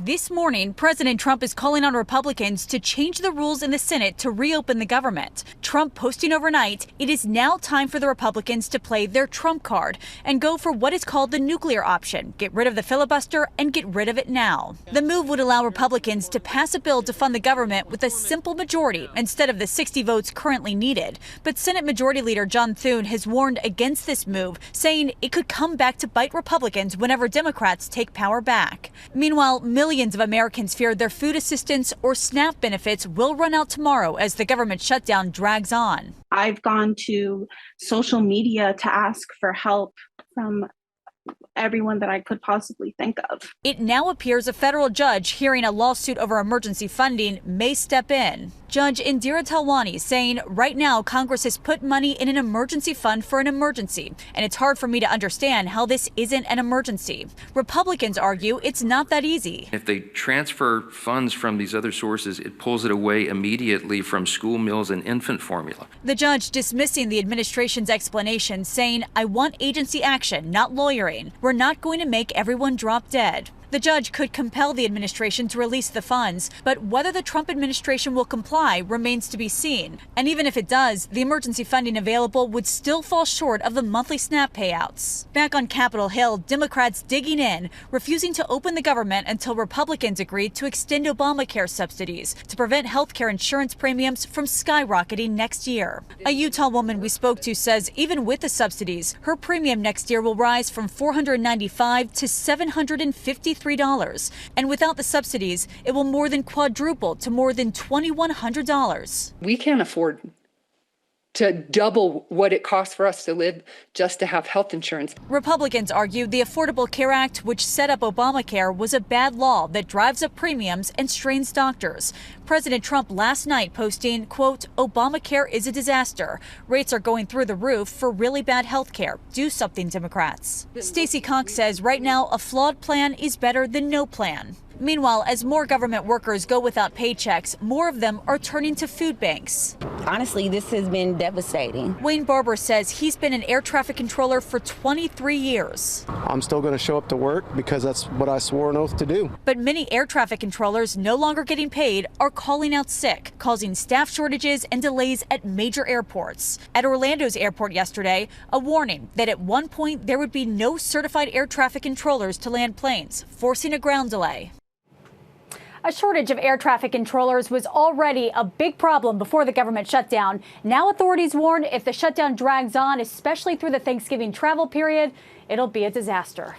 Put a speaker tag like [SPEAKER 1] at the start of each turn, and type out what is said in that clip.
[SPEAKER 1] This morning, President Trump is calling on Republicans to change the rules in the Senate to reopen the government. Trump posting overnight, it is now time for the Republicans to play their Trump card and go for what is called the nuclear option. Get rid of the filibuster and get rid of it now. The move would allow Republicans to pass a bill to fund the government with a simple majority instead of the 60 votes currently needed. But Senate Majority Leader John Thune has warned against this move, saying it could come back to bite Republicans whenever Democrats take power back. Meanwhile, millions of Americans fear their food assistance or SNAP benefits will run out tomorrow as the government shutdown drags on.
[SPEAKER 2] I've gone to social media to ask for help from everyone that I could possibly think of.
[SPEAKER 1] It now appears a federal judge hearing a lawsuit over emergency funding may step in. Judge Indira Talwani saying right now Congress has put money in an emergency fund for an emergency, and it's hard for me to understand how this isn't an emergency. Republicans argue it's not that easy.
[SPEAKER 3] If they transfer funds from these other sources, it pulls it away immediately from school meals and infant formula.
[SPEAKER 1] The judge dismissing the administration's explanation, saying, I want agency action, not lawyering. We're not going to make everyone drop dead. The judge could compel the administration to release the funds, but whether the Trump administration will comply remains to be seen. And even if it does, the emergency funding available would still fall short of the monthly SNAP payouts. Back on Capitol Hill, Democrats digging in, refusing to open the government until Republicans agreed to extend Obamacare subsidies to prevent health care insurance premiums from skyrocketing next year. A Utah woman we spoke to says even with the subsidies, her premium next year will rise from $495 to $753. And without the subsidies, it will more than quadruple to more than $2,100.
[SPEAKER 4] We can't afford to double what it costs for us to live just to have health insurance.
[SPEAKER 1] Republicans argue the Affordable Care Act, which set up Obamacare, was a bad law that drives up premiums and strains doctors. President Trump last night posting, quote, Obamacare is a disaster. Rates are going through the roof for really bad health care. Do something, Democrats. Stacey Cox says right now a flawed plan is better than no plan. Meanwhile, as more government workers go without paychecks, more of them are turning to food banks.
[SPEAKER 5] Honestly, this has been devastating.
[SPEAKER 1] Wayne Barber says he's been an air traffic controller for 23 years.
[SPEAKER 6] I'm still going to show up to work because that's what I swore an oath to do.
[SPEAKER 1] But many air traffic controllers no longer getting paid are calling out sick, causing staff shortages and delays at major airports. At Orlando's airport yesterday, a warning that at one point there would be no certified air traffic controllers to land planes, forcing a ground delay. A shortage of air traffic controllers was already a big problem before the government shutdown. Now authorities warn if the shutdown drags on, especially through the Thanksgiving travel period, it'll be a disaster.